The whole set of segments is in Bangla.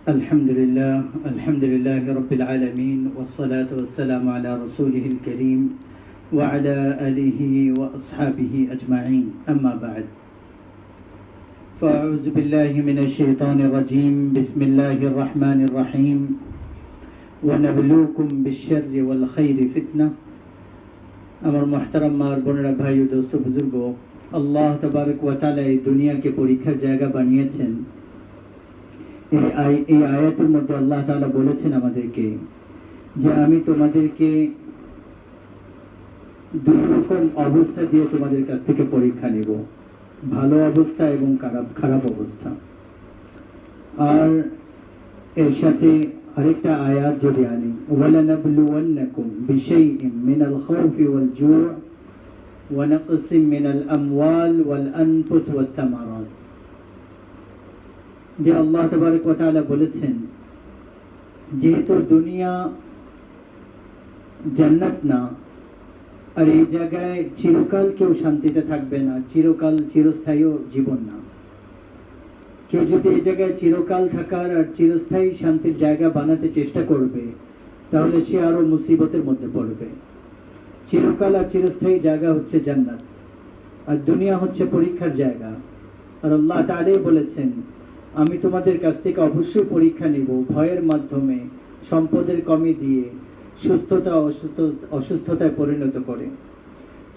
الحمد لله رب العالمين والصلاة والسلام على رسوله الكريم وعلى آله وأصحابه أجمعين أما بعد فأعوذ بالله من الشيطان الرجيم بسم الله الرحمن الرحيم ونبلوكم بالشر والخير فتنة আমার محترم মার বোনেরা ভাই ও দোস্ত বুজুর্গ আল্লাহ তাবারক ওয়া তাআলা এই দুনিয়াকে পরীক্ষার জায়গা বানিয়েছেন। এই আয়াতের মধ্যে আল্লাহ তাআলা বলেছেন আমাদেরকে যে আমি তোমাদেরকে দুই রকম অবস্থা দিয়ে তোমাদের কাছ থেকে পরীক্ষা নেব, ভালো অবস্থা এবং খারাপ অবস্থা। আর এর সাথে আরেকটা আয়াত যদি আনি ওয়ালানাবলুওয়ান্নাকুম বিশাইইম মিনাল খাউফি ওয়াল জুউ ওয়া নাকসিম মিনাল আমওয়াল ওয়াল আনফুস ওয়াত তামারাত, যে আল্লাহ তাবারক ওয়া তাআলা বলেছেন যেহেতু দুনিয়া জান্নাত না, আর এই জায়গায় চিরকাল কেউ শান্তিতে থাকবে না, চিরস্থায়ী জীবন না। কেউ যদি এই জায়গায় চিরকাল থাকার আর চিরস্থায়ী শান্তির জায়গা বানাতে চেষ্টা করবে তাহলে সে আরো মুসিবতের মধ্যে পড়বে। চিরকাল আর চিরস্থায়ী জায়গা হচ্ছে জান্নাত, আর দুনিয়া হচ্ছে পরীক্ষার জায়গা। আর আল্লাহ তাআলাই বলেছেন আমি তোমাদের কাছ থেকে অবশ্যই পরীক্ষা নিব, ভয়ের মাধ্যমে, সম্পদের কমি দিয়ে, সুস্থতা অসুস্থতায় পরিণত করে,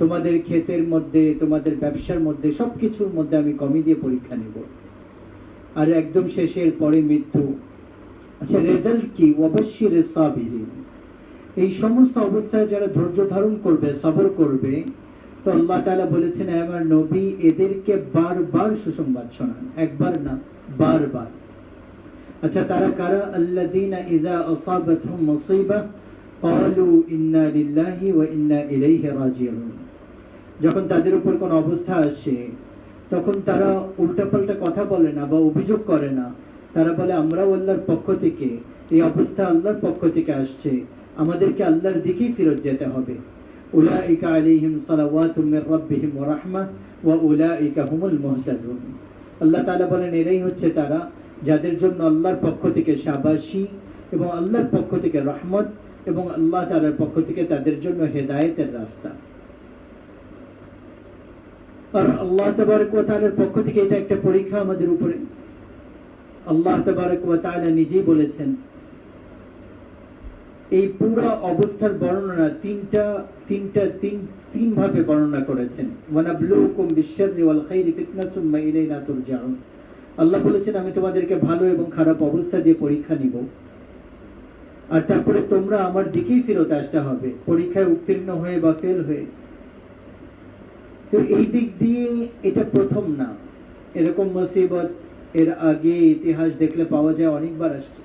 তোমাদের ক্ষেতের মধ্যে, তোমাদের ব্যবসার মধ্যে, সবকিছুর মধ্যে আমি কমি দিয়ে পরীক্ষা নিব। আর একদম শেষের পরে মৃত্যু। আচ্ছা, রেজাল্ট কি? ওয়াবাশশিরিস সাবিরিন। এই সমস্ত অবস্থায় যারা ধৈর্য ধারণ করবে, সবর করবে, তো আল্লাহ তাআলা বলেছেন আমার নবী এদেরকে বারবার সুসংবাদ শোনান, একবার না বারবার। আচ্ছা, তারা কারা? আল্লাযীনা ইযা আসাবাতহুম মুসিবা ক্বালু ইন্না লিল্লাহি ওয়া ইন্না ইলাইহি রাজিউন। যখন তাদের উপর কোন অবস্থা আসে তখন তারা উল্টাপাল্টা কথা বলে না বা অভিযোগ করে না, তারা বলে আমরাও আল্লাহর পক্ষ থেকে, এই অবস্থা আল্লাহর পক্ষ থেকে আসছে, আমাদেরকে আল্লাহর দিকেই ফিরত যেতে হবে। উলাইকা আলাইহিম সালাওয়াতুম মির রাব্বিহিম ওয়া রাহমাহ ওয়া উলাইকা হুমুল মুহতাদুন। আল্লাহ তাআলা বলেন এরাই হচ্ছে তারা যাদের জন্য আল্লাহর পক্ষ থেকে শাবাশি এবং আল্লাহর পক্ষ থেকে রহমত এবং আল্লাহ তাআলার পক্ষ থেকে তাদের জন্য হেদায়েতের রাস্তা। আর আল্লাহ তাবারক ওয়া তাআলার পক্ষ থেকে এটা একটা পরীক্ষা আমাদের উপরে। আল্লাহ তাবারক ওয়া তাআলা নিজেই বলেছেন এই পুরো অবস্থার বর্ণনা তিন ভাবে বর্ণনা করেছেন। ওয়ানাবলুকুম বিশ-শাররি ওয়াল খাইরি ফিতনা সুম্মা ইলাইনা তুরজাউন। আল্লাহ বলেছেন আমি তোমাদেরকে ভালো এবং খারাপ অবস্থা দিয়ে পরীক্ষা নিব, আর তারপরে তোমরা আমার দিকেই ফেরত আসতে হবে, পরীক্ষায় উত্তীর্ণ হয়ে বা ফেল হয়ে। তো এই দিক দিয়ে এটা প্রথম না, এরকম মুসিবত এর আগে ইতিহাস দেখলে পাওয়া যায়, অনেকবার আসছে।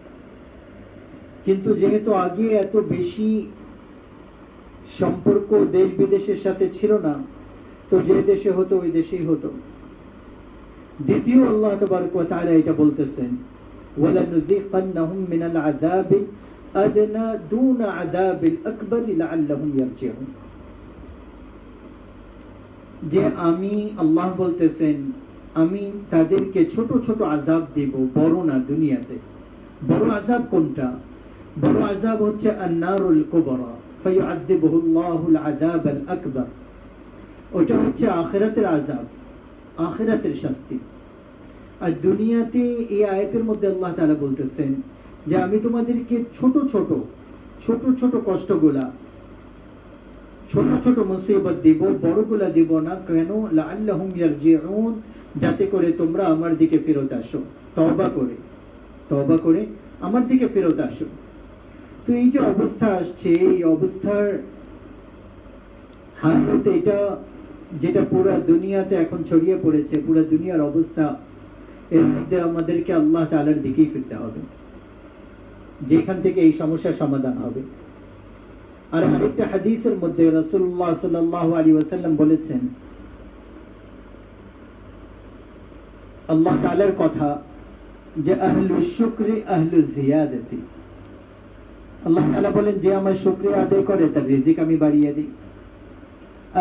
কিন্তু যেহেতু আগে এত বেশি সম্পর্ক দেশ বিদেশের সাথে ছিল না, তো যে দেশে হতো ওই দেশেই হতো। দ্বিতীয় আল্লাহ তাবারক ওয়া তাআলা এটা বলতেছেন ওয়ালানুযিকান্নাহুম মিনাল আযাবিল আদনা দুনা আযাবিল আকবার লাআল্লাহুম ইয়ারজিউন। যে আমি, আল্লাহ বলতেছেন আমি তাদেরকে ছোট ছোট আযাব দেব, বড় না। দুনিয়াতে বড় আযাব কোনটা? বড় আযাব হচ্ছে আন-নারুল কুবরা ফায়ুআযিবুহুল্লাহুল আযাবাল আকবার। ওটা হচ্ছে আখিরাতের আযাব, আখিরাতের শাস্তি। আর দুনিয়াতে এই আয়াতের মধ্যে আল্লাহ তাআলা বলতেছেন যে আমি তোমাদেরকে ছোট ছোট কষ্টগুলা, ছোট ছোট মুসিবত দিব, বড়গুলা দিব না। কেন? লাআল্লাহুম ইয়ারজিউন, যাতে করে তোমরা আমার দিকে ফেরত আসো, তওবা করে আমার দিকে ফেরত আসো। তো এই যে অবস্থা আসছে, এই অবস্থার হালত এটা যেটা পুরো দুনিয়াতে এখন ছড়িয়ে পড়েছে, পুরো দুনিয়ার অবস্থা, এর মধ্যে আমাদেরকে আল্লাহ তাআলার দিকেই ফিরতে হবে, যেখান থেকে এই সমস্যার সমাধান হবে। আর আরেকটা হাদিসের মধ্যে রাসূলুল্লাহ সাল্লাল্লাহু আলাইহি ওয়াসাল্লাম বলেছেন আল্লাহ তাআলার কথা যে আহলুশ শুকরি আহলুজ জিয়াদাতি। আল্লাহ তাআলা বলেন যে আমার শুকরিয়া আদায় করে তার রিজিক আমি বাড়িয়ে দিই।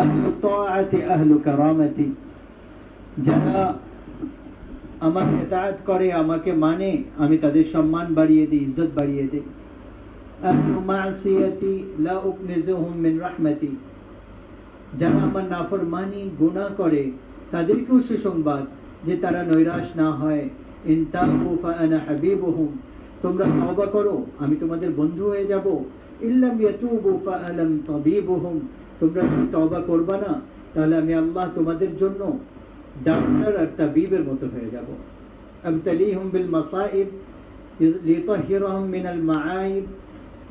আহলু তাআতি আহলু কারামাতি, যারা আমার ইতাআত করে, আমাকে মানে, আমি তাদের সম্মান বাড়িয়ে দিই, ইজ্জত বাড়িয়ে দিই। আহলু মাসিয়াতি লা উকনিজুহুম মিন রাহমাতি, যারা আমার নাফরমানি গুনাহ করে তাদেরকেও সুসংবাদ যে তারা নৈরাশ না হয়। ইন তাবু ফাআনা হাবিবুহুম, তোমরা তওবা করো আমি তোমাদের বন্ধু হয়ে যাব। ইল্লাম ইয়াতুবু ফাআলাম তাবিবুহুম, তোমরা যদি তওবা করবা না তাহলে আমি আল্লাহ তোমাদের জন্য ডাক্তার আর তাবিবের মতো হয়ে যাব। আবতালিহুম বিল মাসাইব লিতাহহিরাহুম মিনাল মাআইব,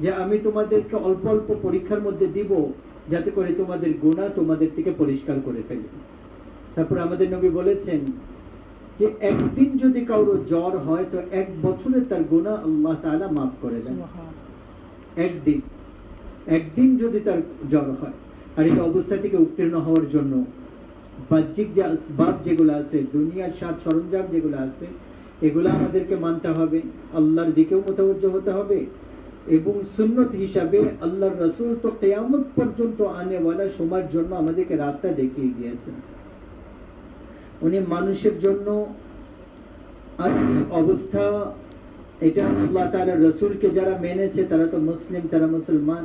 যে আমি তোমাদেরকে অল্প অল্প পরীক্ষার মধ্যে দিব যাতে করে তোমাদের গুনাহ তোমাদের থেকে পরিষ্কার করে ফেলে। তারপর আমাদের নবী বলেছেন যে একদিন যদি কারো জ্বর হয় তো 1 বছরের তার গুনাহ আল্লাহ তাআলা মাফ করে দেন। একদিন যদি তার জ্বর হয়। আর এই অবস্থা থেকে উত্তীর্ণ হওয়ার জন্য বাহ্যিক যে আসবাব যেগুলো আছে, দুনিয়ার সাজ সরঞ্জাম যেগুলো আছে, এগুলো আমাদেরকে মানতে হবে, আল্লাহর দিকেও মুতাওয়াজ্জহ হতে হবে। এবং সুন্নত হিসাবে আল্লাহর রাসূল তো কিয়ামত পর্যন্ত আনেওয়ালা সময়ের জন্য আমাদেরকে রাস্তা দেখিয়ে গিয়েছেন। উনি মানুষের জন্য আর অবস্থা, এটা আল্লাহ তাআলার রাসূলকে যারা মেনেছে তারা তো মুসলিম, তারা মুসলমান।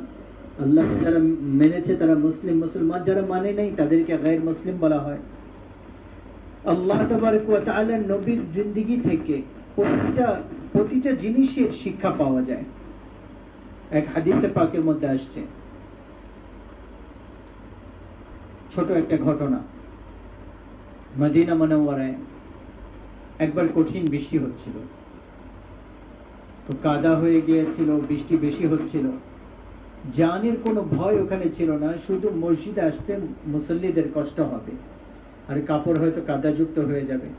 আল্লাহকে যারা মেনেছে তারা মুসলিম মুসলমান, যারা মানে নাই তাদেরকে গায়র মুসলিম বলা হয়। আল্লাহ তাবারক ওয়া তাআলার নবীর জিন্দেগি থেকে প্রতিটা জিনিসের শিক্ষা পাওয়া যায়। এক হাদিসে পাকের মধ্যে আসছে ছোট একটা ঘটনা। মদিনা মুনাওয়ারায় একবার কঠিন বৃষ্টি হচ্ছিল, তো কাদা হয়ে গিয়েছিল, বৃষ্টি বেশি হচ্ছিল। জানের কোনো ভয় ওখানে ছিল না, শুধু মসজিদে আসতে মুসল্লিদের কষ্ট হবে আর কাপড় হয়তো কাদাযুক্ত হয়ে যাবে।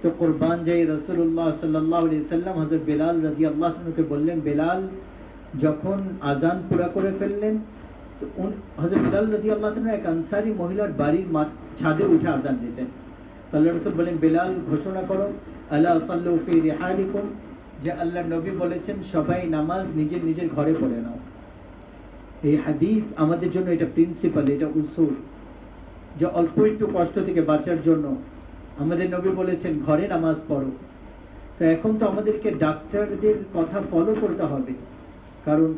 তো কুরবান যাই রাসূলুল্লাহ সাল্লাল্লাহু আলাইহি সাল্লাম হযরত বেলাল রাদিয়াল্লাহু আনহুকে বললেন, বেলাল যখন আজান পুরা করে ফেললেন তো হযরত বেলাল রাদিয়াল্লাহু আনহু এক আনসারী মহিলার বাড়ির ছাদে উঠে আজান দিতেন। আল্লাহ রাসূল বলেন, বেলাল ঘোষণা করো আলা সাল্লু ফি রিহালিকুম, যে আল্লাহর নবী বলেছেন সবাই নামাজ নিজের নিজের ঘরে পড়ে নাও। এই হাদিস আমাদের জন্য এটা প্রিন্সিপাল, এটা উসুল, যে অল্প একটু কষ্ট থেকে বাঁচার জন্য আমাদের নবী বলেছেন ঘরে নামাজ পড়ো। তো এখন তো আমাদেরকে ডাক্তারদের কথা ফলো করতে হবে, কারণ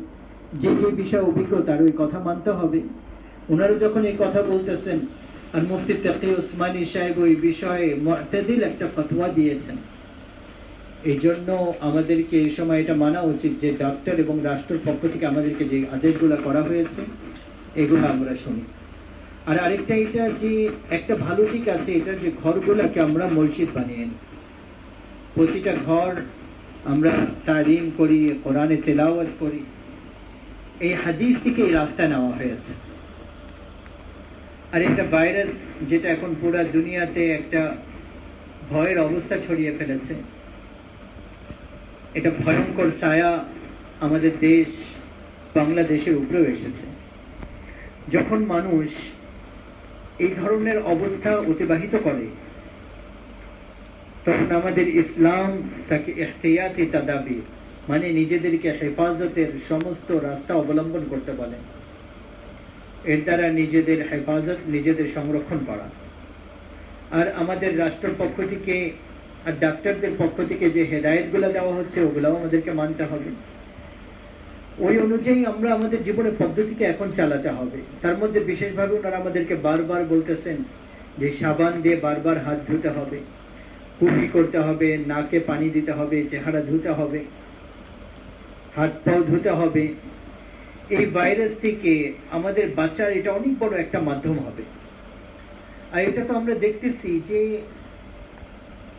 যে যে বিষয়ে অভিজ্ঞতা ওই কথা মানতে হবে। ওনারা যখন এই কথা বলতেছেন, আর মুফতি তাকি উসমানী সাহেব ওই বিষয়ে মুতাদিল একটা ফতোয়া দিয়েছেন, এই জন্য আমাদেরকে এই সময় এটা মানা উচিত যে ডাক্তার এবং রাষ্ট্রের পক্ষ থেকে আমাদেরকে যে আদেশগুলো করা হয়েছে এগুলো আমরা শুনি। আর আরেকটা এটা যে একটা ভালো দিক আছে এটা, যে ঘরগুলোকে আমরা মসজিদ বানিয়ে নিই, প্রতিটা ঘর আমরা তালিম করি, কোরআনে তেলাওয়াত করি। এই হাদিস থেকে এই রাস্তা নেওয়া হয়েছে। আর একটা ভাইরাস যেটা এখন পুরো দুনিয়াতে একটা ভয়ের অবস্থা ছড়িয়ে ফেলেছে, এটা ভয়ঙ্কর ছায়া আমাদের দেশ বাংলাদেশের উপরেও এসেছে। যখন মানুষ এই ধরনের অবস্থা অতিবাহিত করে তখন আমাদের ইসলাম তাকে ইহতিয়াতি তাদাবির মানে নিজেদেরকে হেফাজতের সমস্ত রাস্তা অবলম্বন করতে বলে। এর দ্বারা নিজেদের হেফাজত, নিজেদের সংরক্ষণ করা। আর আমাদের রাষ্ট্রের পক্ষ থেকে আর ডাক্তারদের পক্ষ থেকে যে হেদায়েতগুলো দেওয়া হচ্ছে ওগুলাও আমাদেরকে মানতে হবে। ওই অনুযায়ী আমরা আমাদের জীবনের পদ্ধতিকে এখন চালাতে হবে। তার মধ্যে বিশেষভাবে ওনারা আমাদেরকে বারবার বলতেছেন যে সাবান দিয়ে বারবার হাত ধুতে হবে, কুলি করতে হবে, নাকে পানি দিতে হবে, চেহারা ধুতে হবে, হাত পাও ধুতে হবে। এই ভাইরাস থেকে আমাদের বাঁচার এটা অনেক বড় একটা মাধ্যম হবে। আর এটা তো আমরা দেখতেছি যে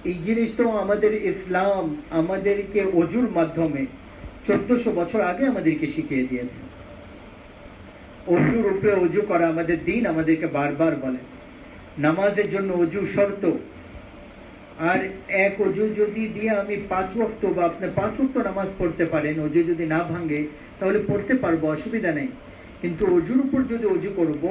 এই জিনিস তো আমাদের ইসলাম আমাদেরকে অজুর মাধ্যমে 1400 বছর আগে আমাদেরকে শিখিয়ে দিয়েছে। অজুর উপরে অজু করা আমাদের দিন আমাদেরকে বারবার বলে। নামাজের জন্য অজু শর্ত। আর এক অজু যদি দিয়ে আমি 5 ওয়াক্ত বা আপনি 5 ওয়াক্ত নামাজ পড়তে পারেন, অজু যদি না ভাঙে তাহলে পড়তে পারবো, অসুবিধা নেই। কিন্তু অজুর উপর যদি অজু করব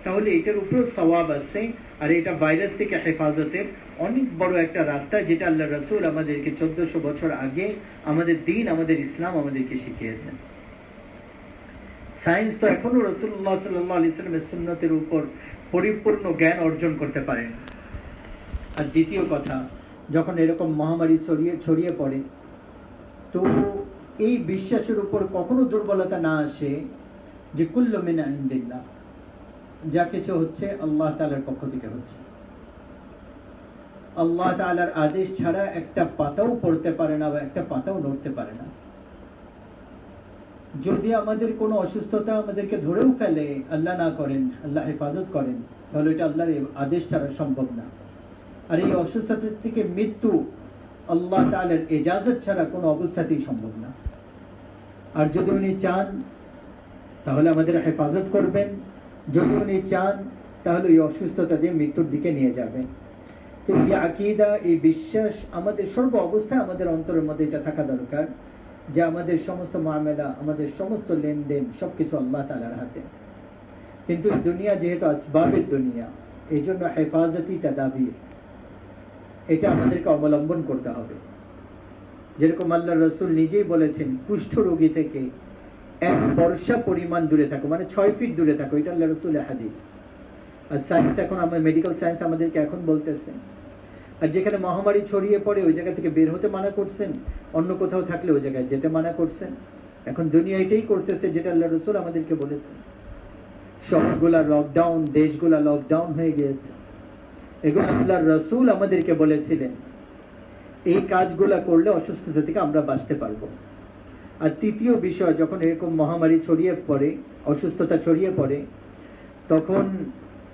তাহলে এটার উপরেও সওয়াব আছে। আর এটা ভাইরাস থেকে হেফাজতের অনেক বড় একটা রাস্তা, যেটা আল্লাহ রাসূল আমাদেরকে 1400 বছর আগে আমাদের দিন আমাদের ইসলাম আমাদেরকে শিখিয়েছেন। সায়েন্স তো এখনো রাসূলুল্লাহ সাল্লাল্লাহু আলাইহি ওয়াসাল্লামের সুন্নতের উপর পরিপূর্ণ জ্ঞান অর্জন করতে পারেন। আর দ্বিতীয় কথা, যখন এরকম মহামারী ছড়িয়ে পড়ে, তো এই বিশ্বাসের উপর কখনো দুর্বলতা না আসে যে কুল্লু মিন ইনদিল্লাহ, যা কিছু হচ্ছে আল্লাহ তাআলার পক্ষ থেকে হচ্ছে। আল্লাহ তাআলার আদেশ ছাড়া একটা পাতাও পড়তে পারে না বা একটা পাতাও নড়তে পারে না। যদি আমাদের কোনো অসুস্থতা আমাদেরকে ধরেও ফেলে, আল্লাহ না করেন, আল্লাহ হেফাজত করেন, তাহলে এটা আল্লাহর আদেশ ছাড়া সম্ভব না। আর এই অসুস্থতা থেকে মৃত্যু আল্লাহ তাআলার ইজাজত ছাড়া কোনো অবস্থাতেই সম্ভব না। আর যদি উনি চান তাহলে আমাদের হেফাজত করবেন, যদি উনি চান তাহলে এই অসুস্থতা দিয়ে মৃত্যুর দিকে নিয়ে যাবেন। তো এই আকীদা, এই বিশ্বাস আমাদের সর্ব অবস্থায় আমাদের অন্তরের মধ্যে এটা থাকা দরকার যে আমাদের সমস্ত মামলা, আমাদের সমস্ত লেনদেন সবকিছু আল্লাহ তাআলার হাতে। কিন্তু দুনিয়া যেহেতু আসবাবের দুনিয়া, এই জন্য হেফাজতি তাদাবির এটা আমাদেরকে অবলম্বন করতে হবে। যেরকম আল্লাহ রসুল নিজেই বলেছেন, কুষ্ঠ রোগী থেকে 1 বর্ষা পরিমাণ দূরে থাকো, মানে 6 ফিট দূরে থাকো, এটা আল্লাহ রসুলের হাদিস। আর সায়েন্স এখন, আমার মেডিকেল সায়েন্স আমাদেরকে এখন বলতেছে। আর যেখানে মহামারী ছড়িয়ে পড়ে ওই জায়গা থেকে বের হতে মানা করছেন, অন্য কোথাও থাকলে ওই জায়গায় যেতে মানা করছেন। এখন দুনিয়া এটাই করতেছে যেটা আল্লাহ রসুল আমাদেরকে বলেছেন। শহরগুলা লকডাউন, দেশগুলা লকডাউন হয়ে গিয়েছে। এগুলো আল্লাহর রসুল আমাদেরকে বলেছিলেন এই কাজগুলা করলে অসুস্থতা থেকে আমরা বাঁচতে পারবো। আর তৃতীয় বিষয়, যখন এরকম মহামারী ছড়িয়ে পড়ে, অসুস্থতা ছড়িয়ে পড়ে, তখন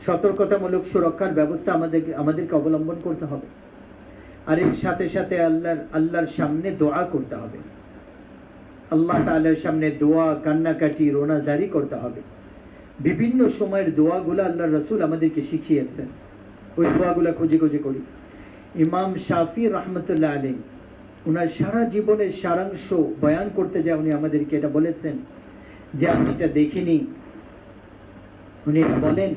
সতর্কতামূলক সুরক্ষার ব্যবস্থা আমাদেরকে অবলম্বন করতে হবে। আর এর সাথে সাথে আল্লাহর সামনে দোয়া করতে হবে। আল্লাহ তাআলার সামনে দোয়া, কান্নাকাটি, রোনাজারি করতে হবে। বিভিন্ন সময়ের দোয়াগুলো আল্লাহর রাসূল আমাদেরকে শিখিয়েছেন, ওই দোয়াগুলো খুঁজে খুঁজে করি। ইমাম শাফি রহমতুল্লাহ আলাইহি ওনার সারা জীবনের সারাংশ বয়ান করতে যায় উনি আমাদেরকে এটা বলেছেন যে আমি এটা দেখিনি। উনি বলেন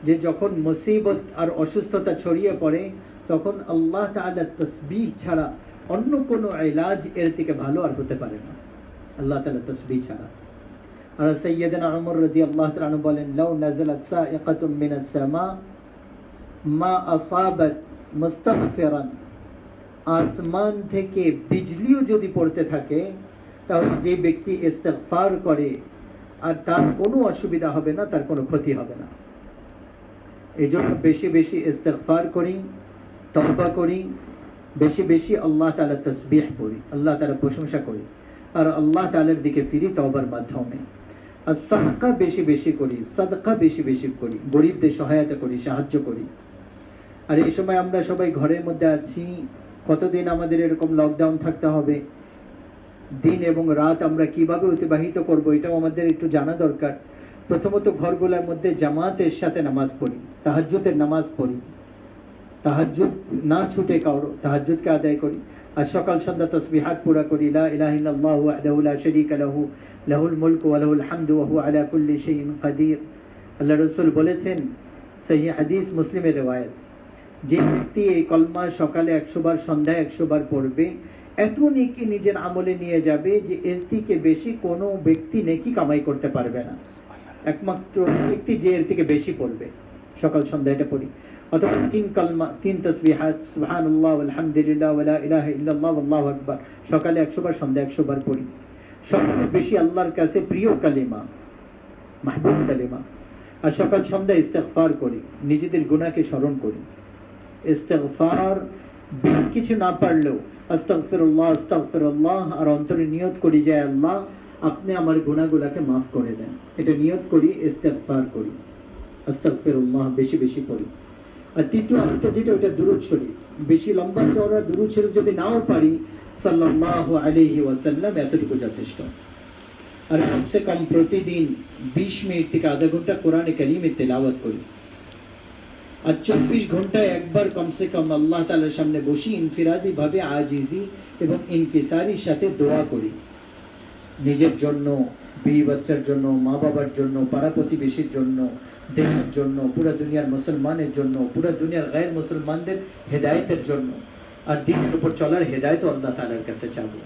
যে যখন মুসিবত আর অসুস্থতা ছড়িয়ে পড়ে তখন আল্লাহ তাআলা তাসবিহ ছাড়া অন্য কোনো ইলাজ এর থেকে ভালো আর হতে পারে না, আল্লাহ তাআলা তাসবিহ ছাড়া। আর সাইয়্যিদানা উমর রাদিয়াল্লাহু তাআলা আনহু বলেন, লাউ নাযালাত সাইকাতুম মিনাস সামা মা আসাবাত মুস্তাগফিরান, আসমান থেকে বিজলিও যদি পড়তে থাকে তাহলে যে ব্যক্তি ইস্তিগফার করে আর তার কোনো অসুবিধা হবে না, তার কোনো ক্ষতি হবে না। এই জন্য বেশি বেশি ইস্তিগফার করি, তওবা করি, বেশি বেশি আল্লাহ তাআলার তাসবিহ পড়ি, আল্লাহ তাআলার প্রশংসা করি, আর আল্লাহ তাআলার দিকে ফিরি তওবার মাধ্যমে। আর সাদকা বেশি বেশি করি, সাদকা বেশি বেশি করি, গরিবদের সহায়তা করি, সাহায্য করি। আর এই সময় আমরা সবাই ঘরের মধ্যে আছি, কতদিন আমাদের এরকম লকডাউন থাকতে হবে, দিন এবং রাত আমরা কিভাবে অতিবাহিত করব এটাও আমাদের একটু জানা দরকার। প্রথমত ঘরগুলোর মধ্যে জামাতের সাথে নামাজ পড়ি, তাহাজ্জুদের নামাজ পড়ি, তাহাজ্জুদ না ছুটে কারো তাহাজ্জুদকে আদায় করি। আর সকাল সন্ধ্যা তাসবিহাত পুরা করি, লা ইলাহা ইল্লাল্লাহু ওয়াহদাহু লা শারীকা লাহু লাহুল মুলকু ওয়া লাহুল হামদু ওয়া হুয়া আলা কুল্লি শাইইন কাদির। আল্লাহ রাসূল বলেছেন, সহিহ হাদিস, মুসলিমের riwayat, যে ব্যক্তি এই কলমা সকালে 100 বার, সন্ধ্যায় 100 বার পড়বে, এত নেকি নিজের আমলে নিয়ে যাবে যে এর থেকে বেশি কোনো ব্যক্তি নেকি কামাই করতে পারবে না। একমাত্র ব্যক্তি যে এর থেকে বেশি পড়বে, সকাল সন্ধ্যা এটা পড়ি। অথবা 3 কলমা, 3 তাসবিহাত, সুবহানাল্লাহ আলহামদুলিল্লাহ ওয়া লা ইলাহা ইল্লাল্লাহ আল্লাহু আকবার, সকালে 100 বার, সন্ধ্যায় 100 বার পড়ি। সবচেয়ে বেশি আল্লাহর কাছে প্রিয় কালিমা, মাহবুব কালিমা। আর সকাল সন্ধ্যায় ইস্তিগফার করি, নিজেদের গুনাহকে স্মরণ করি। ইস্তিগফার বেশি কিছু না পারলেও আস্তাগফিরুল্লাহ আস্তাগফিরুল্লাহ, আর অন্তরে নিয়ত করি যে আল্লাহ আপনি আমার গুনাহগুলোকে মাফ করে দেন, এটা নিয়ত করি, ইস্তিগফার করি, আস্তাগফিরুল্লাহ বেশি বেশি করি। আর তৃতীয় আরেকটা যেটা, ওটা দুরূদ শরীফ, বেশি লম্বা চওড়া দুরূদ শরীফ যদি নাও পারি, সাল্লাল্লাহু আলাইহি ওয়াসাল্লাম, এতটুকু যথেষ্ট। আর কমসে কম প্রতিদিন 20 মিনিট থেকে আধা ঘন্টা কোরআনে কারীমের তেলাওয়াত করি। আর 24 ঘন্টায় একবার কমসে কম আল্লাহ তাআলার সামনে বসি, ইনফিরাদি ভাবে আজিজি এবং ইনকিসারির সাথে দোয়া করি, নিজের জন্য, বিবি বাচ্চার জন্য, মা বাবার জন্য, পাড়া প্রতিবেশীর জন্য, দেশের জন্য, পুরো দুনিয়ার মুসলমানের জন্য, পুরো দুনিয়ার গায়র মুসলমানদের হেদায়েতের জন্য। আর দ্বীনের উপর চলার হেদায়েত আল্লাহ তাআলার কাছে চাবো।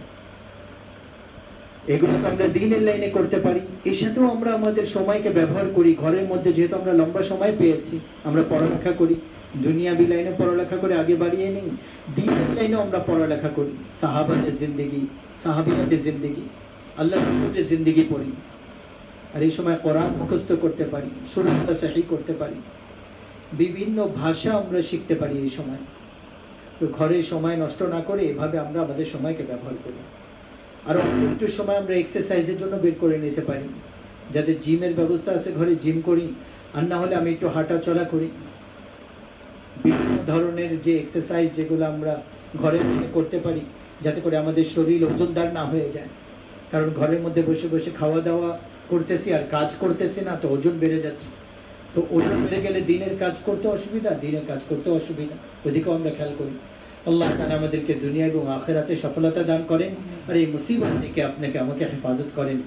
এগুলো তো আমরা দ্বীনের লাইনে করতে পারি। এর সাথেও আমরা আমাদের সময়কে ব্যবহার করি, ঘরের মধ্যে যেহেতু আমরা লম্বা সময় পেয়েছি, আমরা পড়ালেখা করি, দুনিয়াবি লাইনে পড়ালেখা করে আগে বাড়িয়ে নেই, দ্বীনের লাইনেও আমরা পড়ালেখা করি। সাহাবাদের জিন্দেগি, সাহাবিয়াদের জিন্দেগি, আল্লাহ রাসূলের জিন্দেগি পড়ি। আর এই সময় কোরআন মুখস্থ করতে পারি, সূরাটা সহি করতে পারি, বিভিন্ন ভাষা আমরা শিখতে পারি এই সময়। তো ঘরে সময় নষ্ট না করে এভাবে আমরা আমাদের সময়কে ব্যবহার করি। আর একটু সময় আমরা এক্সারসাইজের জন্য বের করে নিতে পারি। যাদের জিমের ব্যবস্থা আছে ঘরে জিম করি, আর না হলে আমি একটু হাঁটা চলা করি। বিভিন্ন ধরনের যে এক্সারসাইজ যেগুলো আমরা ঘরের মধ্যে করতে পারি, যাতে করে আমাদের শরীর ওজনদার না হয়ে যায়। কারণ ঘরের মধ্যে বসে বসে খাওয়া দাওয়া করতেছি আর কাজ করতেছি না, তো ওজন বেড়ে যাচ্ছে। তো ওজন বেড়ে গেলে দিনের কাজ করতে অসুবিধা, দিনের কাজ করতে অসুবিধা, ওদিকেও আমরা খেয়াল করি। আল্লাহ তাআলা আমাদেরকে দুনিয়া এবং আখিরাতে সফলতা দান করেন, আর এই মুসিবত থেকে আপনাকে আমাকে হেফাজত করেন,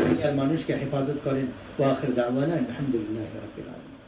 দুনিয়ার মানুষকে হেফাজত করেন। ওয়া আখির দাওয়ানা আলহামদুলিল্লাহি রাব্বিল আলামিন।